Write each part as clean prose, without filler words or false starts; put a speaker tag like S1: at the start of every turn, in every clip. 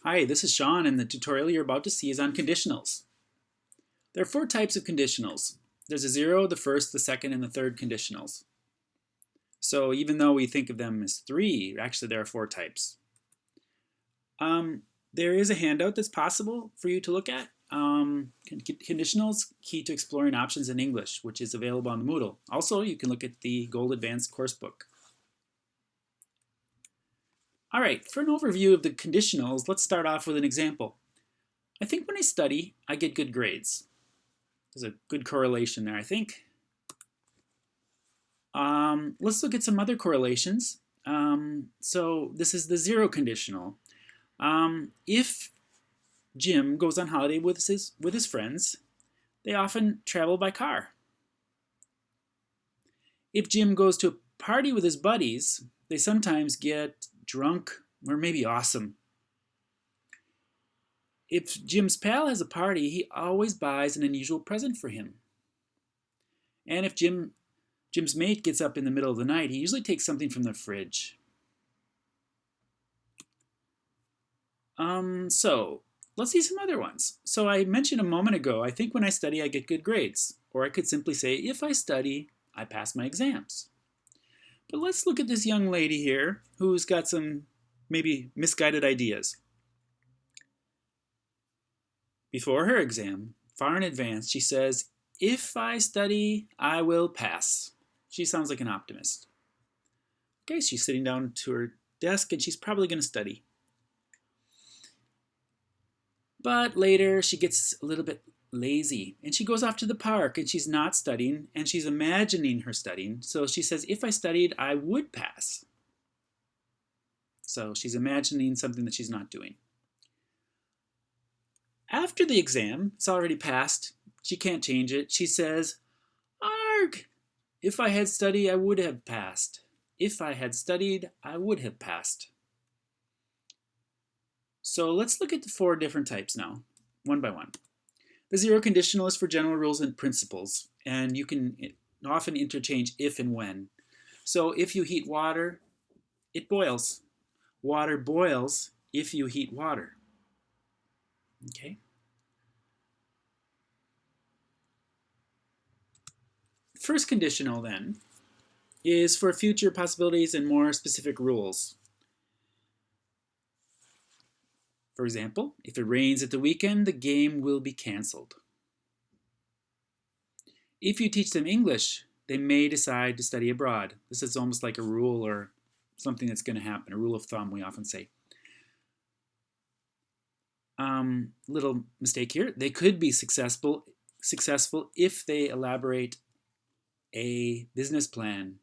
S1: Hi, this is Sean, and the tutorial you're about to see is on conditionals. There are four types of conditionals. There's a zero, the first, the second, and the third conditionals. So even though we think of them as three, actually there are four types. There is a handout that's possible for you to look at. Conditionals, Key to Exploring Options in English, which is available on the Moodle. Also, you can look at the Gold Advanced Coursebook. All right, for an overview of the conditionals, let's start off with an example. I think when I study, I get good grades. There's a good correlation there, I think. Let's look at some other correlations. So this is the zero conditional. If Jim goes on holiday with his friends, they often travel by car. If Jim goes to a party with his buddies, they sometimes get drunk or maybe awesome. If Jim's pal has a party, he always buys an unusual present for him. And if Jim's mate gets up in the middle of the night, he usually takes something from the fridge. So let's see some other ones. So I mentioned a moment ago, I think when I study, I get good grades. Or I could simply say, if I study, I pass my exams. But let's look at this young lady here who's got some maybe misguided ideas. Before her exam, far in advance, she says, if I study, I will pass. She sounds like an optimist. Okay, she's sitting down to her desk and she's probably going to study. But later she gets a little bit lazy and she goes off to the park and she's not studying and she's imagining her studying. So she says, if I studied, I would pass. So she's imagining something that she's not doing. After the exam, it's already passed. She can't change it. She says, arg! If I had studied, I would have passed. If I had studied, I would have passed. So let's look at the four different types now, one by one. The zero conditional is for general rules and principles, and you can often interchange if and when. So if you heat water, it boils. Water boils if you heat water. Okay. First conditional then is for future possibilities and more specific rules. For example, if it rains at the weekend, the game will be canceled. If you teach them English, they may decide to study abroad. This is almost like a rule or something that's going to happen, a rule of thumb, we often say. Little mistake here. They could be successful if they elaborate a business plan.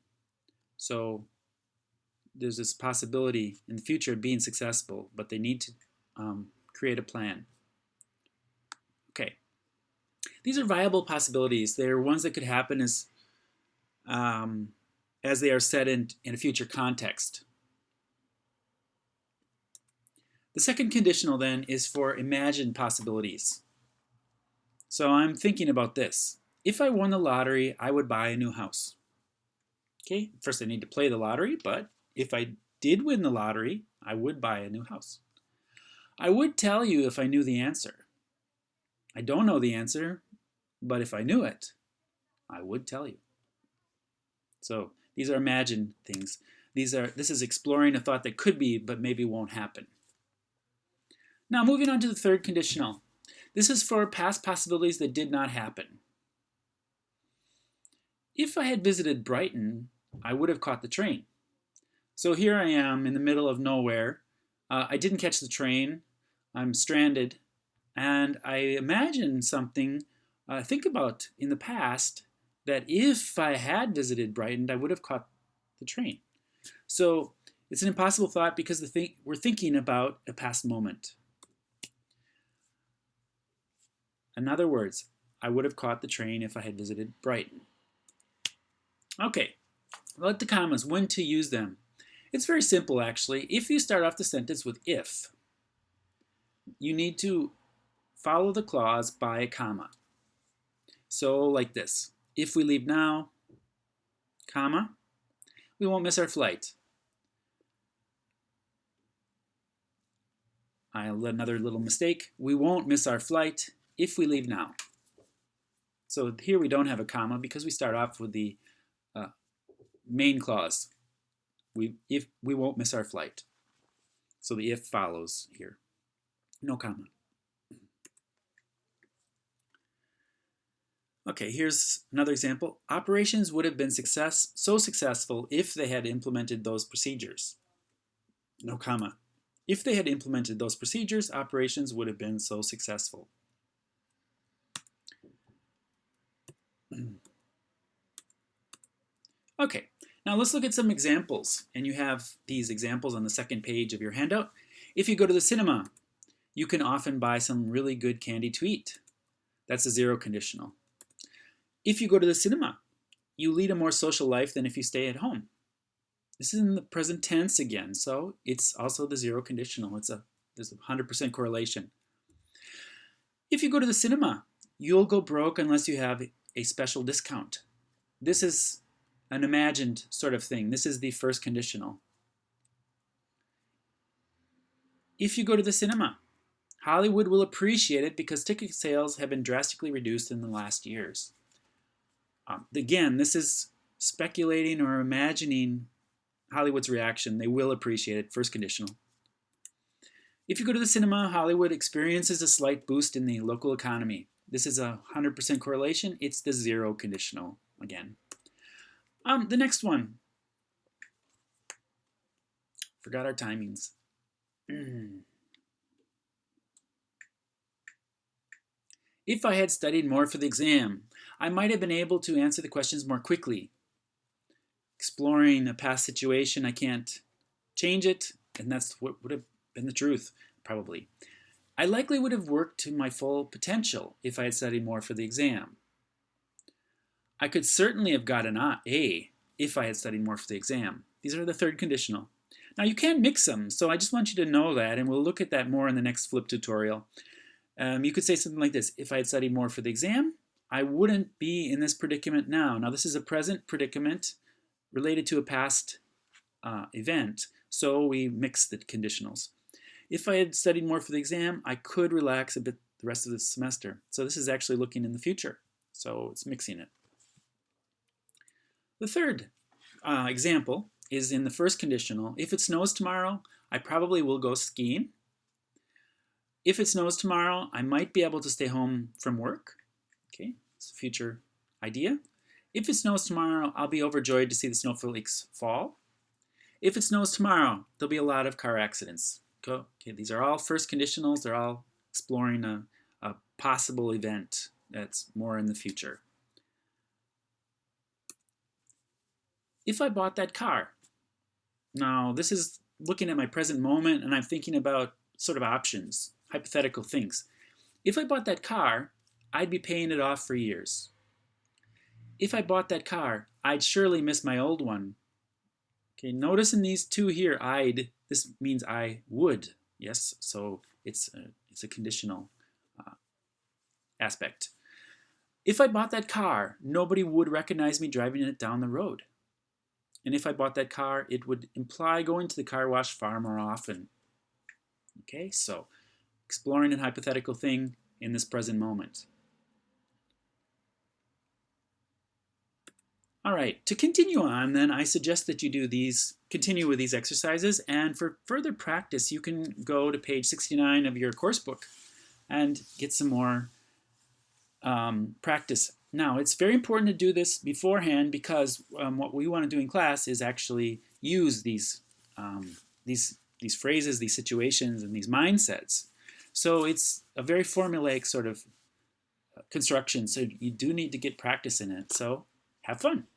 S1: So there's this possibility in the future of being successful, but they need to create a plan. Okay. These are viable possibilities. They're ones that could happen as they are set in a future context. The second conditional then is for imagined possibilities. So I'm thinking about this. If I won the lottery, I would buy a new house. Okay, first I need to play the lottery, but if I did win the lottery, I would buy a new house. I would tell you if I knew the answer. I don't know the answer, but if I knew it, I would tell you. So these are imagined things. This is exploring a thought that could be, but maybe won't happen. Now moving on to the third conditional. This is for past possibilities that did not happen. If I had visited Brighton, I would have caught the train. So here I am in the middle of nowhere. I didn't catch the train. I'm stranded. And I imagine something, think about in the past, that if I had visited Brighton, I would have caught the train. So it's an impossible thought because we're thinking about a past moment. In other words, I would have caught the train if I had visited Brighton. Okay, let the commas, when to use them. It's very simple actually. If you start off the sentence with if, you need to follow the clause by a comma. So like this, if we leave now, comma, we won't miss our flight. Another little mistake. We won't miss our flight if we leave now. So here we don't have a comma because we start off with the main clause. If we won't miss our flight. So the if follows here. No comma. Okay, here's another example. Operations would have been so successful if they had implemented those procedures. No comma. If they had implemented those procedures, operations would have been so successful. Okay, now let's look at some examples. And you have these examples on the second page of your handout. If you go to the cinema, you can often buy some really good candy to eat. That's a zero conditional. If you go to the cinema, you lead a more social life than if you stay at home. This is in the present tense again, so it's also the zero conditional. There's a 100% correlation. If you go to the cinema, you'll go broke unless you have a special discount. This is an imagined sort of thing. This is the first conditional. If you go to the cinema, Hollywood will appreciate it because ticket sales have been drastically reduced in the last years. Again, this is speculating or imagining Hollywood's reaction. They will appreciate it. First conditional. If you go to the cinema, Hollywood experiences a slight boost in the local economy. This is a 100% correlation. It's the zero conditional again. The next one. Forgot our timings. If I had studied more for the exam, I might have been able to answer the questions more quickly. Exploring a past situation, I can't change it, and that's what would have been the truth, probably. I likely would have worked to my full potential if I had studied more for the exam. I could certainly have got an A if I had studied more for the exam. These are the third conditional. Now you can mix them, so I just want you to know that, and we'll look at that more in the next flip tutorial. You could say something like this: if I had studied more for the exam, I wouldn't be in this predicament now. Now this is a present predicament related to a past event, so we mix the conditionals. If I had studied more for the exam, I could relax a bit the rest of the semester. So this is actually looking in the future, so it's mixing it. The third example is in the first conditional. If it snows tomorrow, I probably will go skiing. If it snows tomorrow, I might be able to stay home from work. Okay, it's a future idea. If it snows tomorrow, I'll be overjoyed to see the snowflakes fall. If it snows tomorrow, there'll be a lot of car accidents. Okay, these are all first conditionals. They're all exploring a possible event that's more in the future. If I bought that car. Now, this is looking at my present moment, and I'm thinking about sort of options, hypothetical things. If I bought that car, I'd be paying it off for years. If I bought that car, I'd surely miss my old one. Okay, notice in these two here, this means I would. Yes, so it's a conditional aspect. If I bought that car, nobody would recognize me driving it down the road. And if I bought that car, it would imply going to the car wash far more often. Okay, so exploring a hypothetical thing in this present moment. All right, to continue on then, I suggest that you continue with these exercises, and for further practice, you can go to page 69 of your course book and get some more practice. Now, it's very important to do this beforehand because what we want to do in class is actually use these phrases, these situations, and these mindsets. So it's a very formulaic sort of construction, so you do need to get practice in it. So have fun.